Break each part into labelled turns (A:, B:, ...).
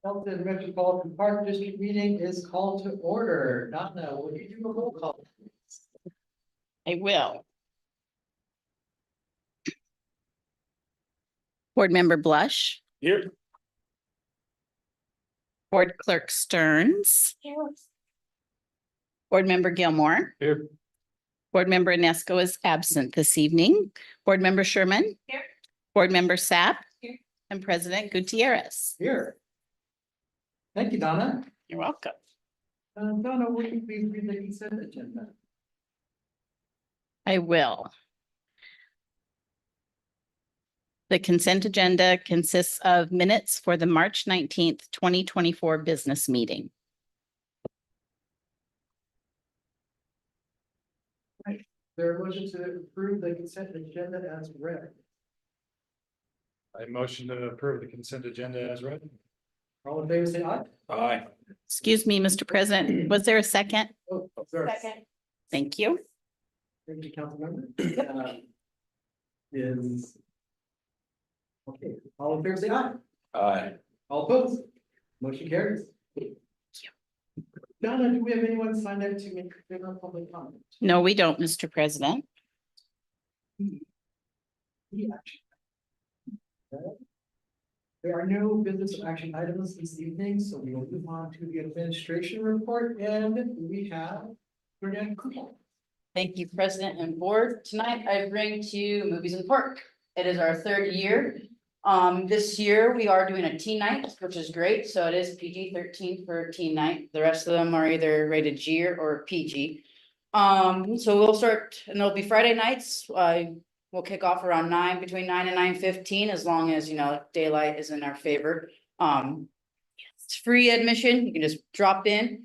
A: Shelton Metropolitan Park District meeting is called to order. Donna, will you do a roll call?
B: I will. Board Member Blush.
C: Here.
B: Board Clerk Stearns. Board Member Gilmore.
C: Here.
B: Board Member Inesco is absent this evening. Board Member Sherman.
D: Here.
B: Board Member Sapp.
D: Here.
B: And President Gutierrez.
A: Here. Thank you, Donna.
B: You're welcome.
A: Donna, will you please read the consent agenda?
B: I will. The consent agenda consists of minutes for the March 19th, 2024 business meeting.
A: There a motion to approve the consent agenda as read.
C: I motion to approve the consent agenda as read.
A: All in favor, say aye.
C: Aye.
B: Excuse me, Mr. President, was there a second?
A: Oh, sorry.
D: Second.
B: Thank you.
A: Thank you, Councilmember. Is. Okay, all in favor, say aye.
C: Aye.
A: All opposed? Motion carries. Donna, do we have anyone signed up to make general public comment?
B: No, we don't, Mr. President.
A: There are no business or action items this evening, so we will move on to the administration report, and we have Bernard Cooper.
E: Thank you, President and Board. Tonight I bring to you Movies in the Park. It is our third year. This year we are doing a teen night, which is great. So it is PG-13 for teen night. The rest of them are either rated G or PG. So we'll start, and it'll be Friday nights. We'll kick off around between 9 and 9:15, as long as, daylight is in our favor. It's free admission. You can just drop in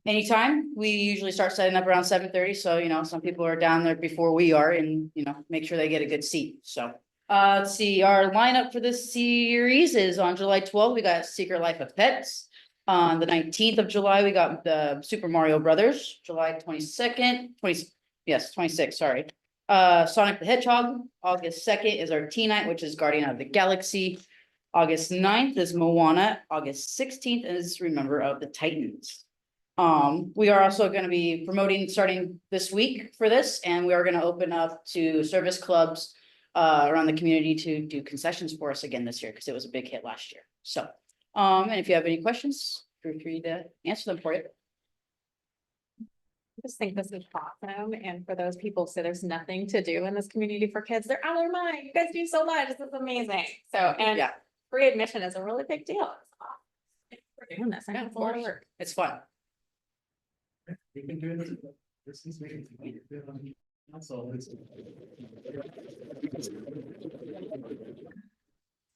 E: anytime. We usually start setting up around 7:30. So, some people are down there before we are, and, make sure they get a good seat. So, let's see, our lineup for this series is on July 12th. We got Secret Life of Pets. On the 19th of July, we got the Super Mario Brothers. July 26th, sorry. Sonic the Hedgehog. August 2nd is our teen night, which is Guardian of the Galaxy. August 9th is Moana. August 16th is Remember of the Titans. We are also going to be promoting starting this week for this, and we are going to open up to service clubs around the community to do concessions for us again this year, because it was a big hit last year. So, and if you have any questions, feel free to answer them for you.
D: I just think this is awesome. And for those people who say there's nothing to do in this community for kids, they're out of their mind. You guys do so much. This is amazing. So, and
E: Yeah.
D: free admission is a really big deal. It's awesome. Thanks for doing this. I know it's a lot of work.
E: It's fun.
A: We've been doing this is meeting. Also, it's.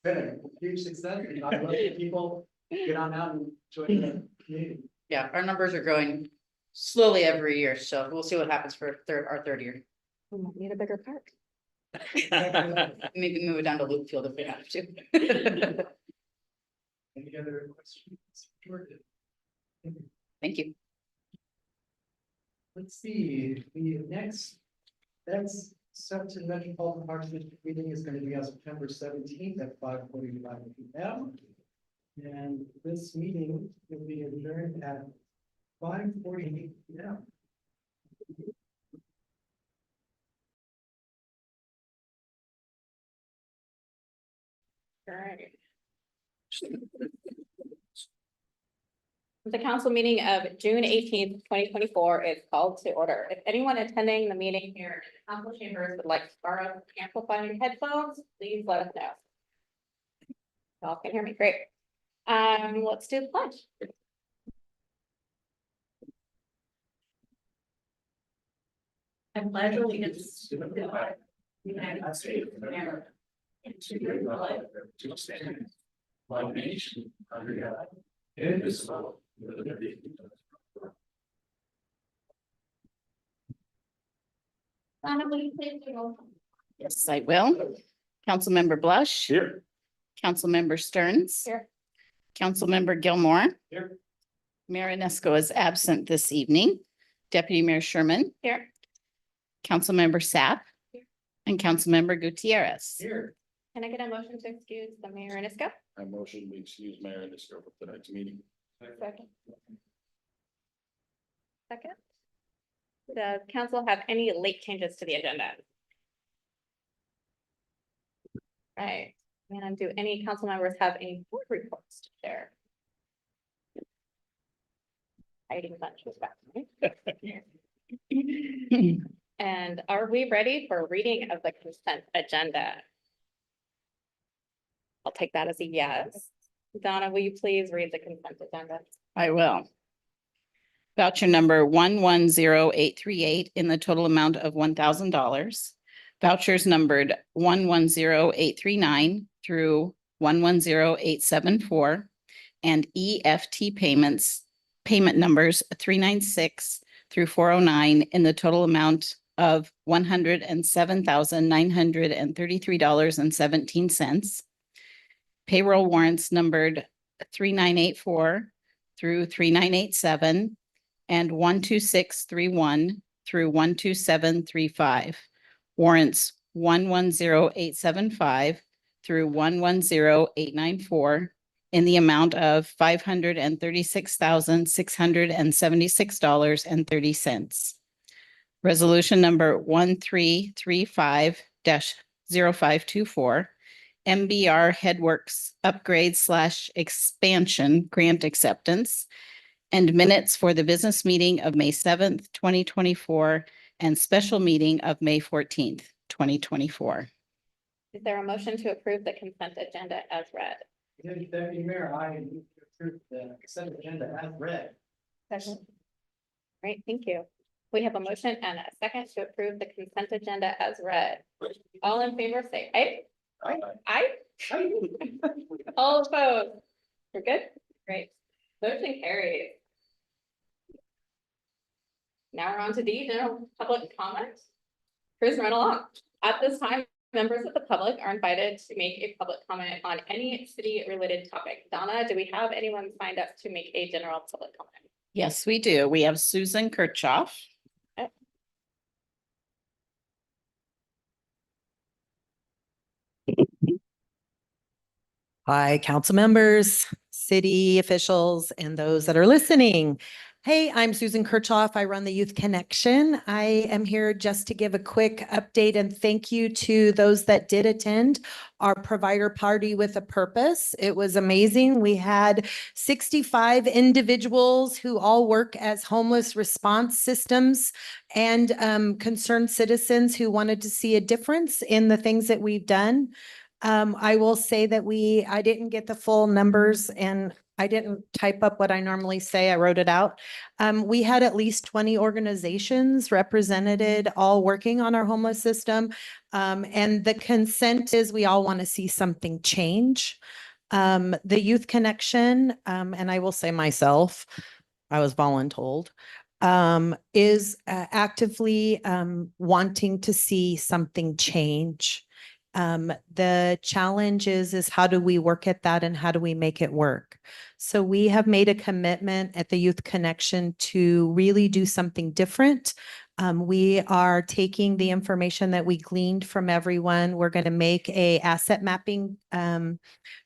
A: Been a huge success, and I love that people get on out and join the community.
E: Yeah, our numbers are growing slowly every year, so we'll see what happens for our third year.
D: We might need a bigger park.
E: Maybe move it down to Loop Field if we have to.
A: Any other questions? Jordan?
E: Thank you.
A: Let's see, the next, Shelton Metropolitan Park District meeting is going to be on September 17th at 5:45 p.m. And this meeting will be adjourned at 5:48 p.m.
D: All right. The council meeting of June 18th, 2024 is called to order. If anyone attending the meeting here in council chambers would like to borrow amplifying headphones, please let us know. Y'all can hear me, great. Let's do the pledge. I pledge allegiance to the flag of the United States of America and to the republic which stands one nation under God, indivisible, with liberty and justice for all. Donna, will you please do roll call?
B: Yes, I will. Councilmember Blush.
C: Here.
B: Councilmember Stearns.
D: Here.
B: Councilmember Gilmore.
C: Here.
B: Mayor Inesco is absent this evening. Deputy Mayor Sherman.
D: Here.
B: Councilmember Sapp.
D: Here.
B: And Councilmember Gutierrez.
A: Here.
D: Can I get a motion to excuse the mayor and Inesco?
C: I motion we excuse mayor in the scope of tonight's meeting.
D: Second. Second. Does council have any late changes to the agenda? Right, and do any council members have any board reports to share? Hiding bunch was back. And are we ready for reading of the consent agenda? I'll take that as a yes. Donna, will you please read the consent agenda?
B: I will. Voucher number 110838 in the total amount of $1,000. Vouchers numbered 110839 through 110874 and EFT payment numbers 396 through 409 in the total amount of $107,933.17. Payroll warrants numbered 3984 through 3987 and 12631 through 12735. Warrants 110875 through 110894 in the amount of $536,676.30. Resolution number 1335-0524, MBR Headworks Upgrade / Expansion Grant Acceptance, and minutes for the business meeting of May 7th, 2024, and special meeting of May 14th, 2024.
D: Is there a motion to approve the consent agenda as read?
A: Deputy Mayor, I move to approve the consent agenda as read.
D: Second. Great, thank you. We have a motion and a second to approve the consent agenda as read. All in favor, say aye. Aye. All opposed? We're good? Great. Motion carries. Now we're on to D, general public comment. Cruising right along. At this time, members of the public are invited to make a public comment on any city-related topic. Donna, do we have anyone signed up to make a general public comment?
B: Yes, we do. We have Susan Kirchhoff.
F: Hi, council members, city officials, and those that are listening. Hey, I'm Susan Kirchhoff. I run the Youth Connection. I am here just to give a quick update and thank you to those that did attend our provider party with a purpose. It was amazing. We had 65 individuals who all work as homeless response systems and concerned citizens who wanted to see a difference in the things that we've done. I will say that I didn't get the full numbers and I didn't type up what I normally say. I wrote it out. We had at least 20 organizations represented, all working on our homeless system. And the consent is we all want to see something change. The Youth Connection, and I will say myself, I was voluntold, is actively wanting to see something change. The challenge is how do we work at that and how do we make it work? So we have made a commitment at the Youth Connection to really do something different. We are taking the information that we gleaned from everyone. We're going to make a asset mapping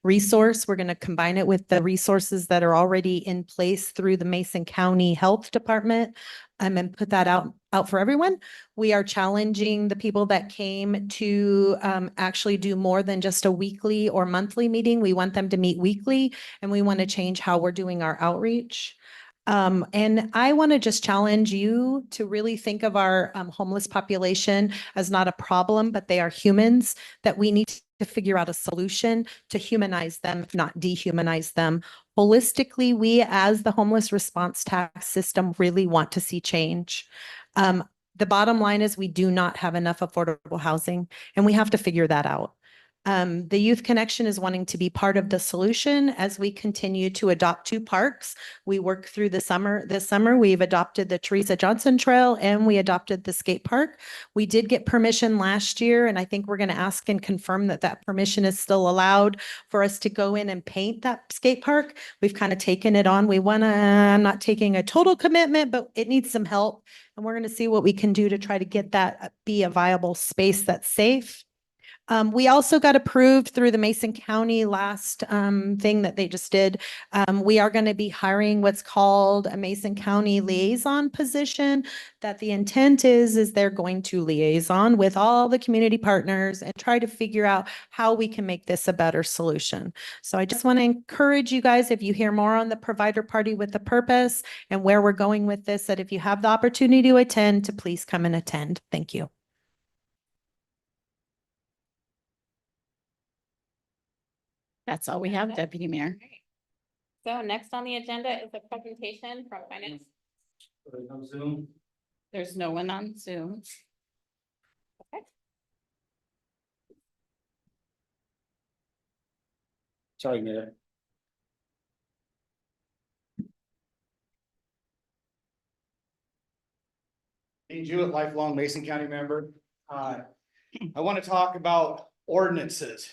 F: resource. We're going to combine it with the resources that are already in place through the Mason County Health Department. And put that out for everyone. We are challenging the people that came to actually do more than just a weekly or monthly meeting. We want them to meet weekly and we want to change how we're doing our outreach. And I want to just challenge you to really think of our homeless population as not a problem, but they are humans that we need to figure out a solution to humanize them, not dehumanize them. Holistically, we as the homeless response tax system really want to see change. The bottom line is we do not have enough affordable housing and we have to figure that out. The Youth Connection is wanting to be part of the solution as we continue to adopt 2 parks. We work through the summer. This summer, we've adopted the Teresa Johnson Trail and we adopted the skate park. We did get permission last year, and I think we're going to ask and confirm that that permission is still allowed for us to go in and paint that skate park. We've kind of taken it on. I'm not taking a total commitment, but it needs some help. And we're going to see what we can do to try to get that be a viable space that's safe. We also got approved through the Mason County last thing that they just did. We are going to be hiring what's called a Mason County liaison position. That the intent is they're going to liaison with all the community partners and try to figure out how we can make this a better solution. So I just want to encourage you guys, if you hear more on the provider party with the purpose and where we're going with this, that if you have the opportunity to attend, to please come and attend. Thank you.
B: That's all we have, Deputy Mayor.
D: So next on the agenda is a presentation from finance.
C: On Zoom.
B: There's no one on Zoom.
C: Sorry, Mayor. Dean Jewett, lifelong Mason County member. I want to talk about ordinances.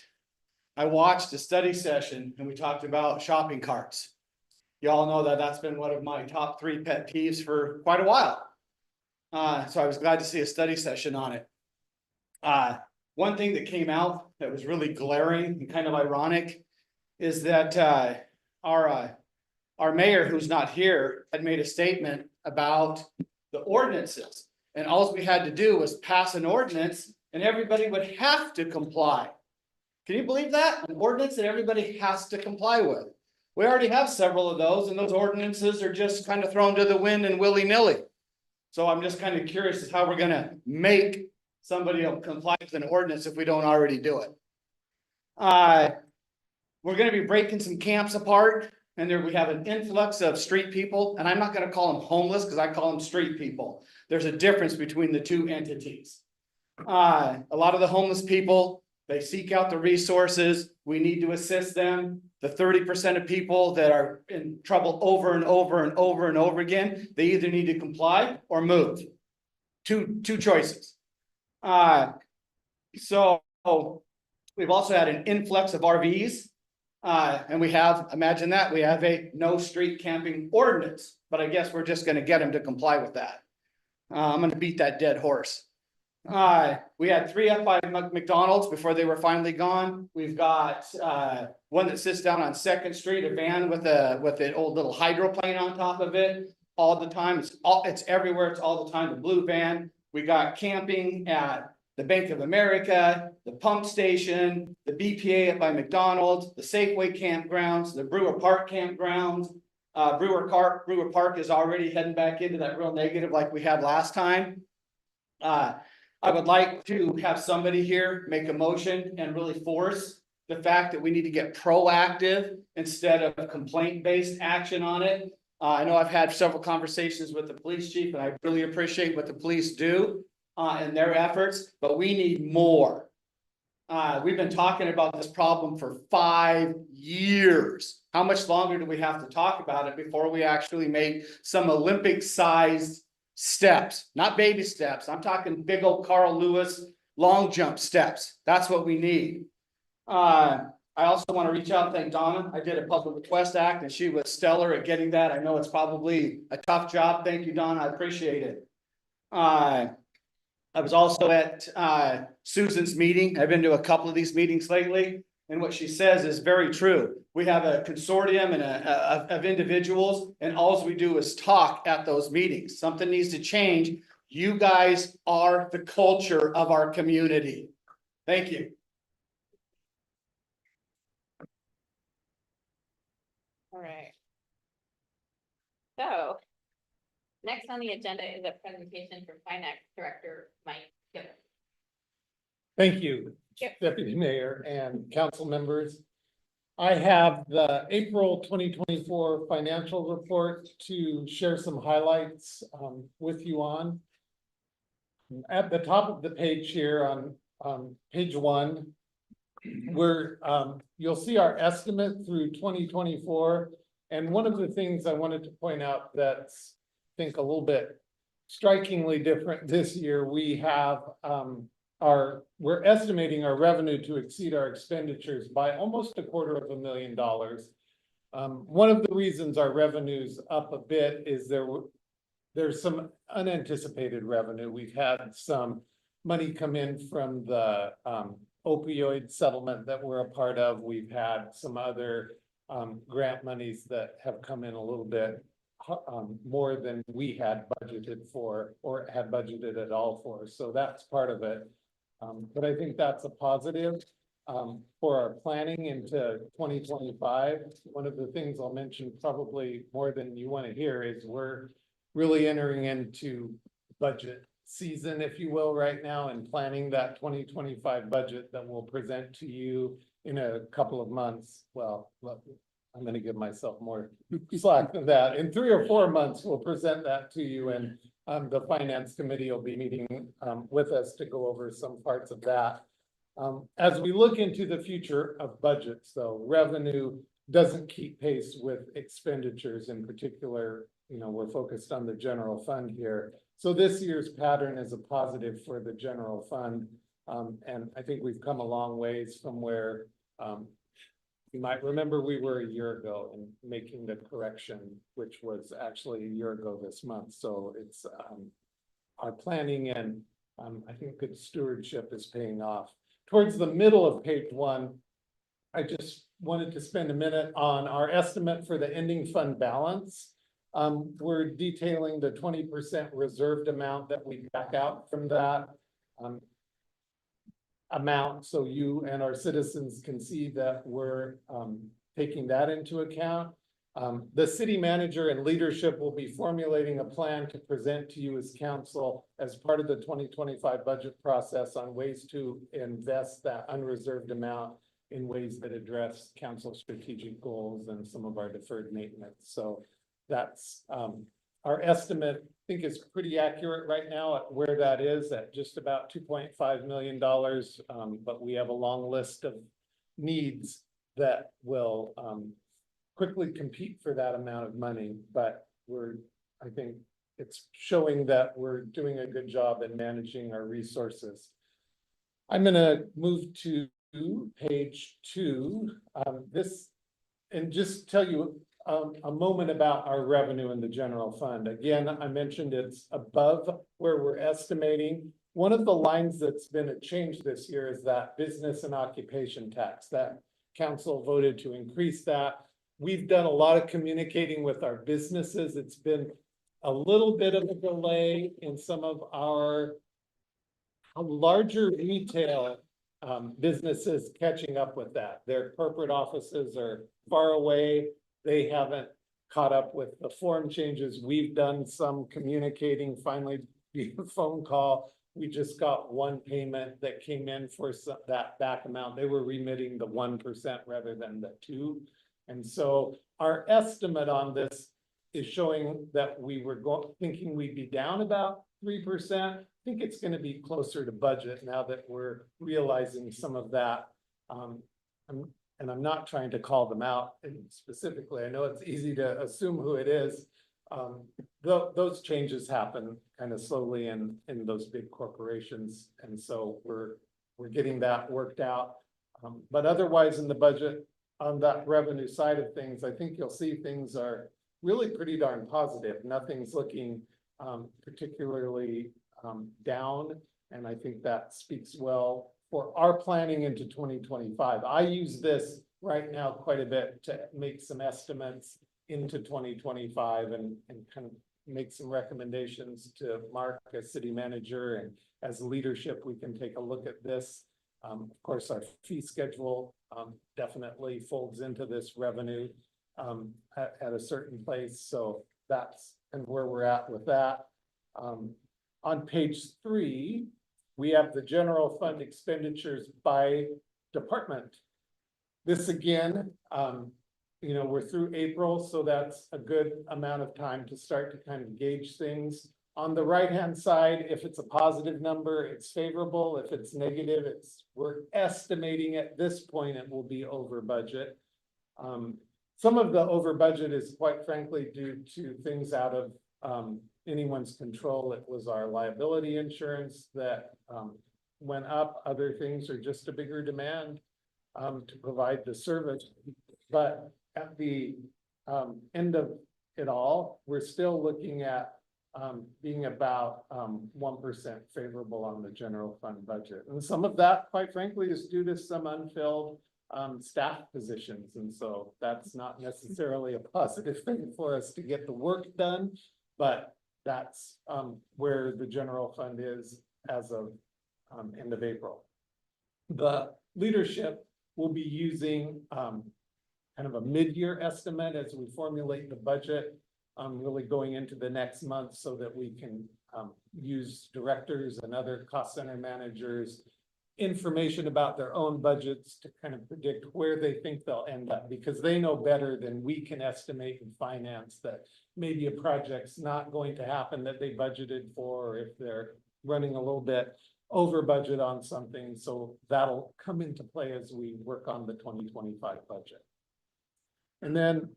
C: I watched a study session and we talked about shopping carts. You all know that that's been one of my top 3 pet peeves for quite a while. So I was glad to see a study session on it. One thing that came out that was really glaring and kind of ironic is that our mayor, who's not here, had made a statement about the ordinances. And all we had to do was pass an ordinance and everybody would have to comply. Can you believe that? An ordinance that everybody has to comply with. We already have several of those, and those ordinances are just kind of thrown to the wind and willy-nilly. So I'm just kind of curious as how we're gonna make somebody comply with an ordinance if we don't already do it. We're gonna be breaking some camps apart, and there we have an influx of street people, and I'm not gonna call them homeless because I call them street people. There's a difference between the two entities. A lot of the homeless people, they seek out the resources. We need to assist them. The 30% of people that are in trouble over and over and over and over again, they either need to comply or move. Two choices. So we've also had an influx of RVs. And we have, imagine that, we have a no street camping ordinance, but I guess we're just gonna get them to comply with that. I'm gonna beat that dead horse. We had 3 up by McDonald's before they were finally gone. We've got one that sits down on 2nd Street, a van with an old little hydroplane on top of it all the time. It's everywhere. It's all the time. The blue van. We got camping at the Bank of America, the pump station, the BPA up by McDonald's, the Safeway campgrounds, the Brewer Park campgrounds. Brewer Park is already heading back into that real negative like we had last time. I would like to have somebody here make a motion and really force the fact that we need to get proactive instead of complaint-based action on it. I know I've had several conversations with the police chief, and I really appreciate what the police do and their efforts, but we need more. We've been talking about this problem for 5 years. How much longer do we have to talk about it before we actually make some Olympic-sized steps, not baby steps? I'm talking big old Carl Lewis long jump steps. That's what we need. I also want to reach out and thank Donna. I did a public request act and she was stellar at getting that. I know it's probably a tough job. Thank you, Donna. I appreciate it. I was also at Susan's meeting. I've been to a couple of these meetings lately, and what she says is very true. We have a consortium and of individuals, and all we do is talk at those meetings. Something needs to change. You guys are the culture of our community. Thank you.
D: All right. So next on the agenda is a presentation from Finance Director Mike Gibbons.
G: Thank you,
D: Yep.
G: Deputy Mayor and council members. I have the April 2024 financial report to share some highlights with you on. At the top of the page here on page 1, where you'll see our estimate through 2024. And one of the things I wanted to point out that's, I think, a little bit strikingly different this year, we have we're estimating our revenue to exceed our expenditures by almost $250,000. One of the reasons our revenue's up a bit is there's some unanticipated revenue. We've had some money come in from the opioid settlement that we're a part of. We've had some other grant monies that have come in a little bit more than we had budgeted for or had budgeted at all for. So that's part of it. But I think that's a positive for our planning into 2025. One of the things I'll mention probably more than you want to hear is we're really entering into budget season, if you will, right now, and planning that 2025 budget that we'll present to you in a couple of months. Well, I'm going to give myself more slack than that. In 3 or 4 months, we'll present that to you, and the finance committee will be meeting with us to go over some parts of that. As we look into the future of budgets, though, revenue doesn't keep pace with expenditures. In particular, we're focused on the general fund here. So this year's pattern is a positive for the general fund. And I think we've come a long ways from where you might remember we were a year ago in making the correction, which was actually a year ago this month. So it's our planning and I think good stewardship is paying off. Towards the middle of page 1, I just wanted to spend a minute on our estimate for the ending fund balance. We're detailing the 20% reserved amount that we back out from that amount, so you and our citizens can see that we're taking that into account. The city manager and leadership will be formulating a plan to present to you as council as part of the 2025 budget process on ways to invest that unreserved amount in ways that address council strategic goals and some of our deferred maintenance. So that's our estimate, I think, is pretty accurate right now at where that is at just about $2.5 million. But we have a long list of needs that will quickly compete for that amount of money. But I think it's showing that we're doing a good job in managing our resources. I'm going to move to page 2. And just tell you a moment about our revenue in the general fund. Again, I mentioned it's above where we're estimating. One of the lines that's been a change this year is that business and occupation tax. That council voted to increase that. We've done a lot of communicating with our businesses. It's been a little bit of a delay in some of our larger retail businesses catching up with that. Their corporate offices are far away. They haven't caught up with the form changes. We've done some communicating, finally via phone call. We just got one payment that came in for that back amount. They were remitting the 1% rather than the 2%. And so our estimate on this is showing that we were thinking we'd be down about 3%. I think it's going to be closer to budget now that we're realizing some of that. And I'm not trying to call them out specifically. I know it's easy to assume who it is. Those changes happen kind of slowly in those big corporations. And so we're getting that worked out. But otherwise in the budget, on that revenue side of things, I think you'll see things are really pretty darn positive. Nothing's looking particularly down. And I think that speaks well for our planning into 2025. I use this right now quite a bit to make some estimates into 2025 and kind of make some recommendations to Mark as city manager, and as leadership, we can take a look at this. Of course, our fee schedule definitely folds into this revenue at a certain place. So that's and where we're at with that. On page 3, we have the general fund expenditures by department. This again, we're through April, so that's a good amount of time to start to kind of gauge things. On the right-hand side, if it's a positive number, it's favorable. If it's negative, we're estimating at this point it will be over budget. Some of the over budget is quite frankly due to things out of anyone's control. It was our liability insurance that went up. Other things are just a bigger demand to provide the service. But at the end of it all, we're still looking at being about 1% favorable on the general fund budget. And some of that, quite frankly, is due to some unfilled staff positions. And so that's not necessarily a positive thing for us to get the work done, but that's where the general fund is as of end of April. The leadership will be using kind of a mid-year estimate as we formulate the budget, really going into the next month so that we can use directors and other cost center managers information about their own budgets to kind of predict where they think they'll end up, because they know better than we can estimate in finance that maybe a project's not going to happen that they budgeted for, or if they're running a little bit over budget on something. So that'll come into play as we work on the 2025 budget. And then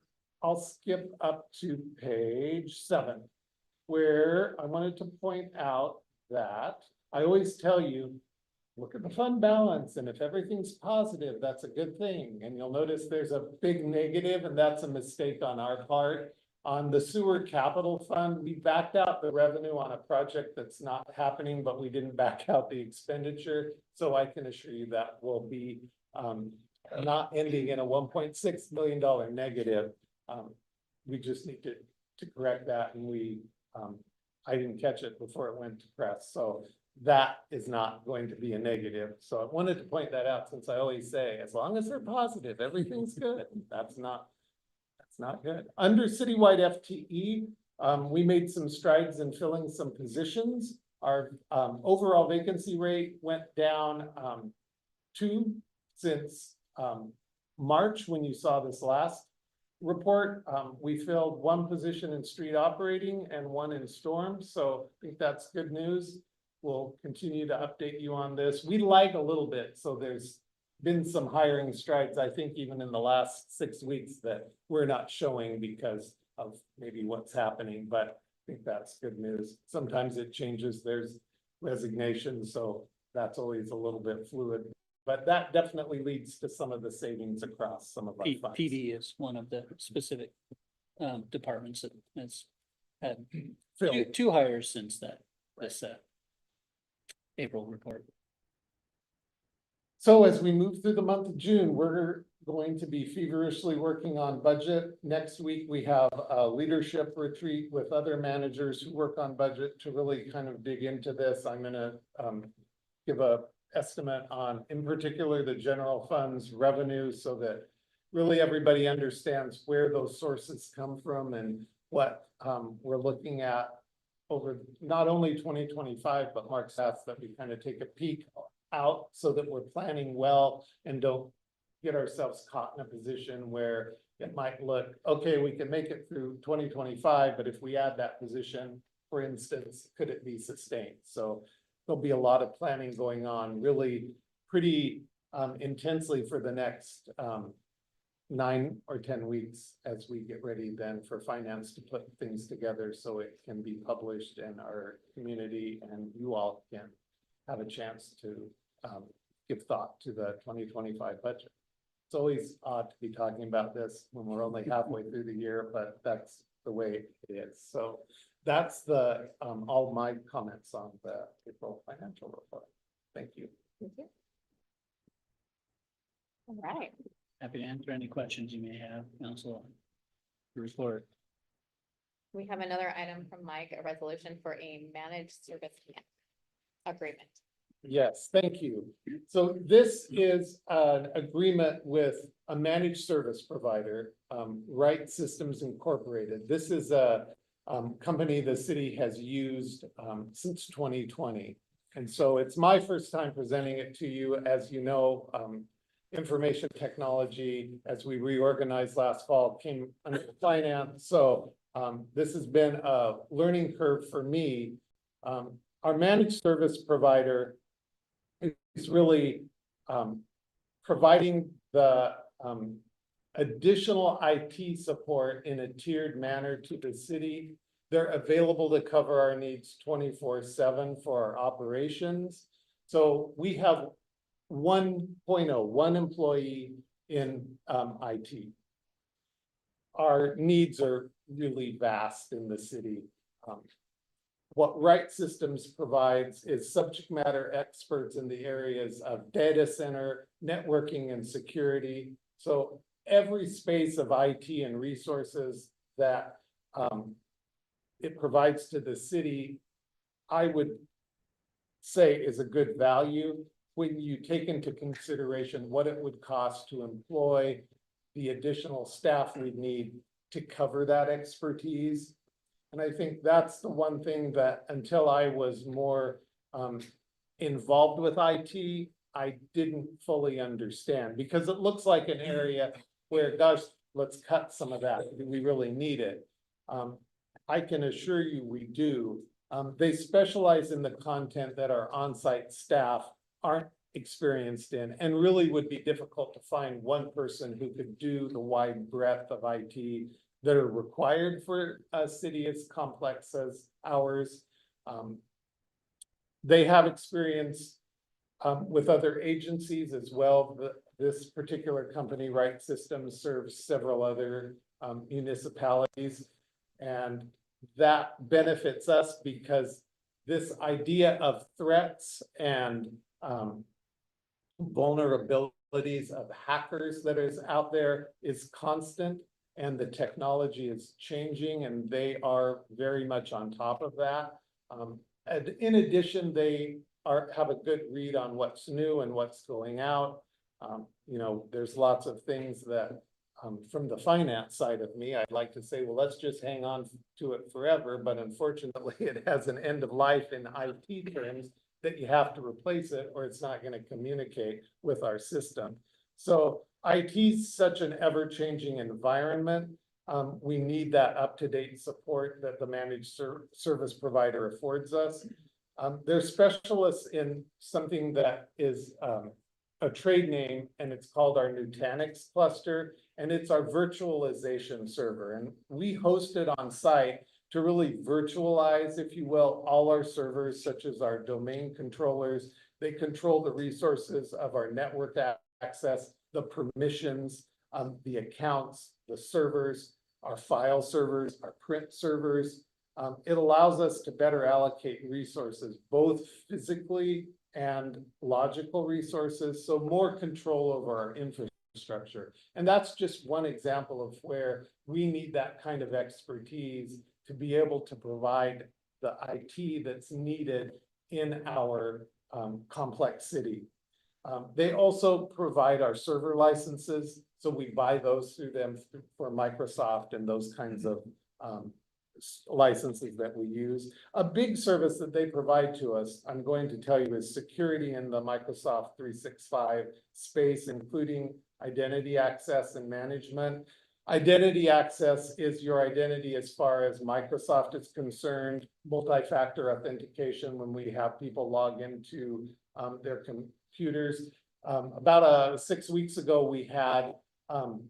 G: I'll skip up to page 7, where I wanted to point out that I always tell you, look at the fund balance, and if everything's positive, that's a good thing. And you'll notice there's a big negative, and that's a mistake on our part. On the sewer capital fund, we backed out the revenue on a project that's not happening, but we didn't back out the expenditure. So I can assure you that will be not ending in a $1.6 million negative. We just need to correct that, and I didn't catch it before it went to press. So that is not going to be a negative. So I wanted to point that out, since I always say, as long as they're positive, everything's good. That's not good. Under citywide FTE, we made some strides in filling some positions. Our overall vacancy rate went down 2 since March, when you saw this last report. We filled 1 position in street operating and 1 in storm. So I think that's good news. We'll continue to update you on this. We lag a little bit, so there's been some hiring strides, I think, even in the last 6 weeks that we're not showing because of maybe what's happening, but I think that's good news. Sometimes it changes, there's resignations, so that's always a little bit fluid, but that definitely leads to some of the savings across some of our funds.
H: PD is one of the specific departments that has had
G: Phil.
H: two hires since this April report.
G: So as we move through the month of June, we're going to be feverishly working on budget. Next week, we have a leadership retreat with other managers who work on budget to really kind of dig into this. I'm gonna give a estimate on, in particular, the general fund's revenue, so that really everybody understands where those sources come from and what we're looking at over not only 2025, but Mark's asked that we kind of take a peek out so that we're planning well and don't get ourselves caught in a position where it might look, okay, we can make it through 2025, but if we add that position, for instance, could it be sustained? So there'll be a lot of planning going on really pretty intensely for the next 9 or 10 weeks as we get ready then for finance to put things together so it can be published and our community and you all can have a chance to give thought to the 2025 budget. It's always odd to be talking about this when we're only halfway through the year, but that's the way it is. So that's the all my comments on the April financial report. Thank you.
D: Thank you. All right.
H: Happy to answer any questions you may have, Council. Report.
D: We have another item from Mike, a resolution for a managed service agreement.
G: Yes, thank you. So this is an agreement with a managed service provider, Right Systems Incorporated. This is a company the city has used since 2020. And so it's my first time presenting it to you. As you know, information technology, as we reorganized last fall, came under finance. So this has been a learning curve for me. Our managed service provider is really providing the additional IT support in a tiered manner to the city. They're available to cover our needs 24/7 for our operations. So we have 1 employee in IT. Our needs are really vast in the city. what Right Systems provides is subject matter experts in the areas of data center, networking, and security. So every space of IT and resources that it provides to the city, I would say is a good value when you take into consideration what it would cost to employ the additional staff we need to cover that expertise. And I think that's the one thing that until I was more involved with IT, I didn't fully understand, because it looks like an area where, gosh, let's cut some of that. Do we really need it? I can assure you we do. They specialize in the content that our on-site staff aren't experienced in, and really would be difficult to find one person who could do the wide breadth of IT that are required for a city as complex as ours. They have experience with other agencies as well. This particular company, Right Systems, serves several other municipalities, and that benefits us because this idea of threats and vulnerabilities of hackers that is out there is constant, and the technology is changing, and they are very much on top of that. And in addition, they have a good read on what's new and what's going out. You know, there's lots of things that from the finance side of me, I'd like to say, well, let's just hang on to it forever. But unfortunately, it has an end of life in IT terms that you have to replace it or it's not going to communicate with our system. So IT is such an ever-changing environment. We need that up-to-date support that the managed service provider affords us. They're specialists in something that is a trade name, and it's called our Nutanix cluster, and it's our virtualization server. And we host it on site to really virtualize, if you will, all our servers, such as our domain controllers. They control the resources of our network access, the permissions, the accounts, the servers, our file servers, our print servers. It allows us to better allocate resources, both physically and logical resources, so more control over our infrastructure. And that's just one example of where we need that kind of expertise to be able to provide the IT that's needed in our complex city. They also provide our server licenses, so we buy those through them for Microsoft and those kinds of licenses that we use. A big service that they provide to us, I'm going to tell you, is security in the Microsoft 365 space, including identity access and management. Identity access is your identity as far as Microsoft is concerned, multi-factor authentication when we have people log into their computers. About 6 weeks ago, we had an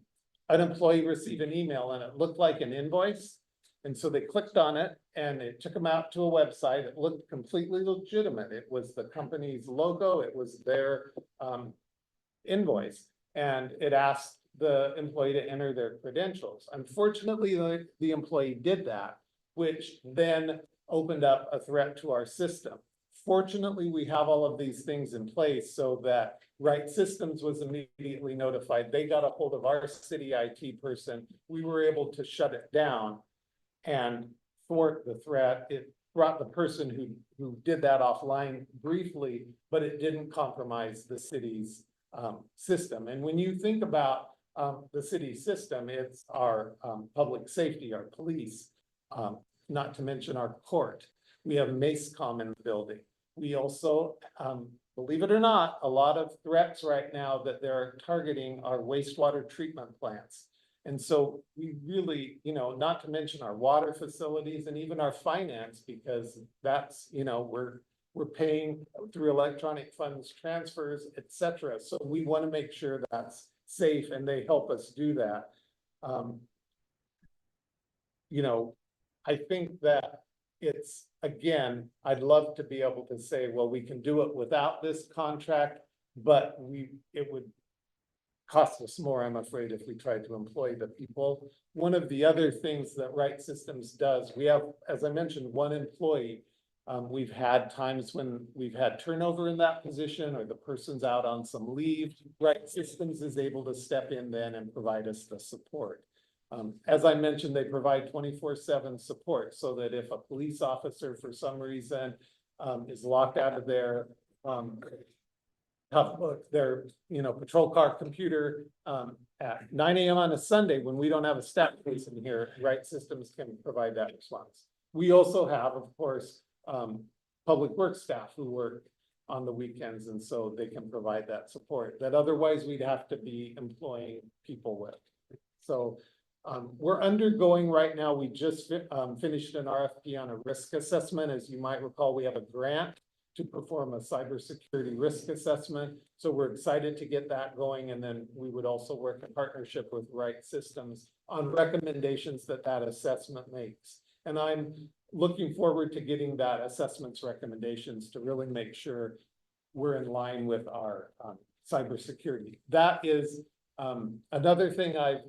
G: employee receive an email and it looked like an invoice. And so they clicked on it and it took them out to a website. It looked completely legitimate. It was the company's logo. It was their invoice. And it asked the employee to enter their credentials. Unfortunately, the employee did that, which then opened up a threat to our system. Fortunately, we have all of these things in place so that Right Systems was immediately notified. They got a hold of our city IT person. We were able to shut it down and thwart the threat. It brought the person who did that offline briefly, but it didn't compromise the city's system. And when you think about the city system, it's our public safety, our police, not to mention our court. We have MACECOM in the building. We also, believe it or not, a lot of threats right now that they're targeting are wastewater treatment plants. And so we really, you know, not to mention our water facilities and even our finance, because that's, you know, we're paying through electronic funds transfers, etc. So we want to make sure that's safe, and they help us do that. You know, I think that it's, again, I'd love to be able to say, well, we can do it without this contract, but it would cost us more, I'm afraid, if we tried to employ the people. One of the other things that Right Systems does, we have, as I mentioned, one employee, We've had times when we've had turnover in that position or the person's out on some leave. Right Systems is able to step in then and provide us the support. As I mentioned, they provide 24/7 support so that if a police officer for some reason is locked out of their their patrol car computer at 9 a.m. on a Sunday when we don't have a staff person here, Right Systems can provide that response. We also have, of course, public works staff who work on the weekends, and so they can provide that support that otherwise we'd have to be employing people with. So we're undergoing right now, we just finished an RFP on a risk assessment. As you might recall, we have a grant to perform a cybersecurity risk assessment. So we're excited to get that going. And then we would also work in partnership with Right Systems on recommendations that that assessment makes. And I'm looking forward to getting that assessment's recommendations to really make sure we're in line with our cybersecurity. That is another thing I've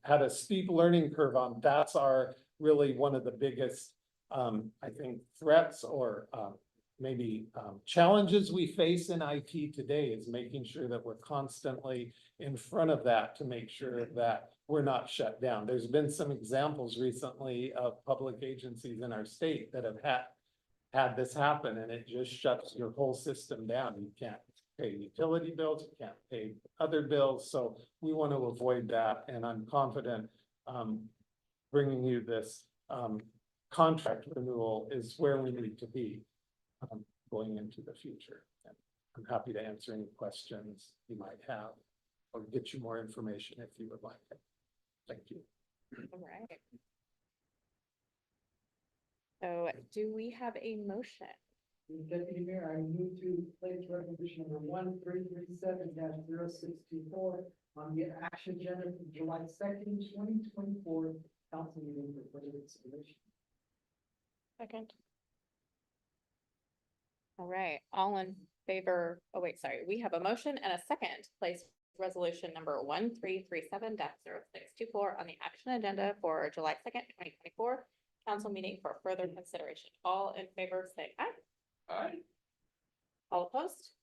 G: had a steep learning curve on. That's our really one of the biggest, I think, threats or maybe challenges we face in IT today is making sure that we're constantly in front of that to make sure that we're not shut down. There's been some examples recently of public agencies in our state that have had this happen, and it just shuts your whole system down. You can't pay utility bills, you can't pay other bills. So we want to avoid that. And I'm confident bringing you this contract renewal is where we need to be going into the future. And I'm happy to answer any questions you might have or get you more information if you would like it. Thank you.
D: All right. So do we have a motion?
A: Deputy Mayor, I move to place resolution number 1337-0624 on the action agenda for July 2nd, 2024 council meeting for further consideration.
D: Second. All right, all in favor, oh wait, sorry, we have a motion and a second to place resolution number 1337-0624 on the action agenda for July 2nd, 2024 council meeting for further consideration. All in favor, say aye.
C: Aye.
D: All opposed?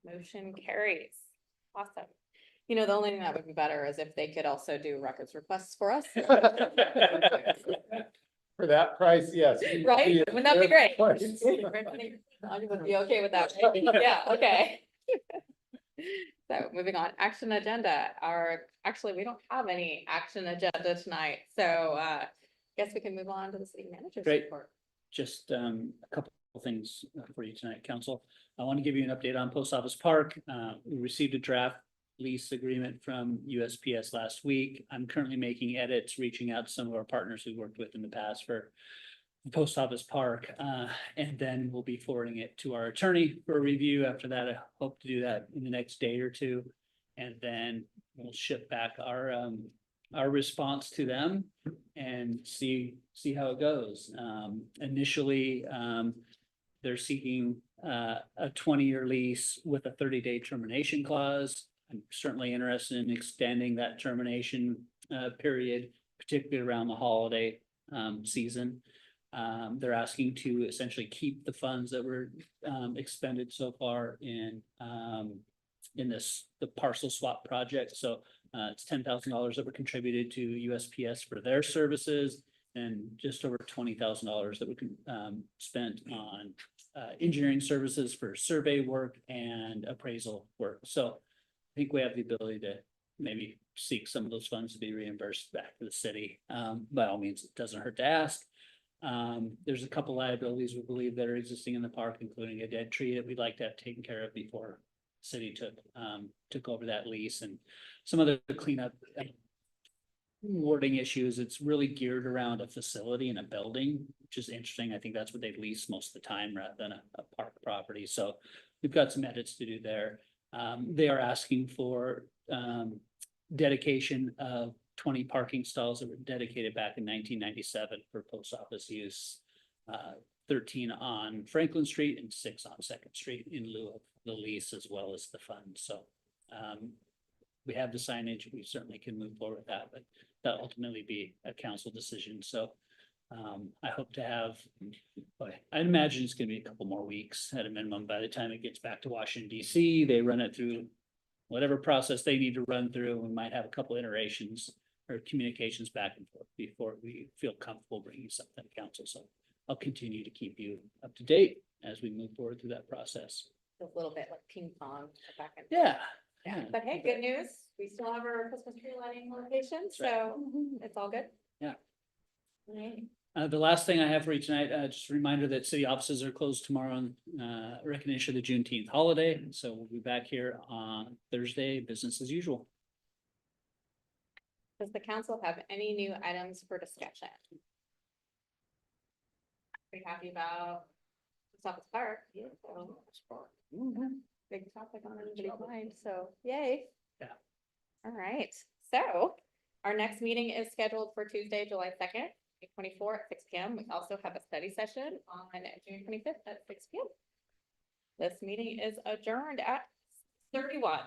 D: Motion carries. Awesome. You know, the only thing that would be better is if they could also do records requests for us.
G: For that price, yes.
D: Right? Wouldn't that be great?
G: I
D: Would be okay with that. Right? Yeah, okay. So moving on, action agenda. Actually, we don't have any action agenda tonight. So guess we can move on to the city manager's
H: Great.
D: report.
H: Just a couple of things for you tonight, council. I want to give you an update on Post Office Park. We received a draft lease agreement from USPS last week. I'm currently making edits, reaching out to some of our partners we've worked with in the past for Post Office Park, and then we'll be forwarding it to our attorney for a review. After that, I hope to do that in the next day or two, and then we'll ship back our response to them and see how it goes. Initially, they're seeking a 20-year lease with a 30-day termination clause. I'm certainly interested in extending that termination period, particularly around the holiday season. They're asking to essentially keep the funds that were expended so far in the parcel swap project. So it's $10,000 that were contributed to USPS for their services, and just over $20,000 that were spent on engineering services for survey work and appraisal work. So I think we have the ability to maybe seek some of those funds to be reimbursed back to the city. By all means, it doesn't hurt to ask. There's a couple liabilities we believe that are existing in the park, including a dead tree that we'd like to have taken care of before the city took over that lease, and some other cleanup wording issues. It's really geared around a facility and a building, which is interesting. I think that's what they lease most of the time rather than a park property. So we've got some edits to do there. They are asking for dedication of 20 parking stalls that were dedicated back in 1997 for post office use. 13 on Franklin Street and 6 on 2nd Street in lieu of the lease as well as the fund. So we have the signage. We certainly can move forward with that, but that'll ultimately be a council decision. So I hope to have, but I imagine it's gonna be a couple more weeks at a minimum. By the time it gets back to Washington DC, they run it through whatever process they need to run through. We might have a couple iterations or communications back and forth before we feel comfortable bringing something to council. So I'll continue to keep you up to date as we move forward through that process.
D: A little bit like ping pong back and.
H: Yeah.
D: Yeah, but hey, good news. We still have our Christmas tree lighting location,
H: That's right.
D: so it's all good.
H: Yeah.
D: Right.
H: The last thing I have for you tonight, just a reminder that city offices are closed tomorrow on recognition of the Juneteenth holiday. So we'll be back here on Thursday, business as usual.
D: Does the council have any new items for discussion? Pretty happy about Office Park. Yeah, so big topic on everybody's mind, so yay.
H: Yeah.
D: All right, so our next meeting is scheduled for Tuesday, July 2nd, 2024 at 6 p.m. We also have a study session on June 25th at 6 p.m. This meeting is adjourned at 31.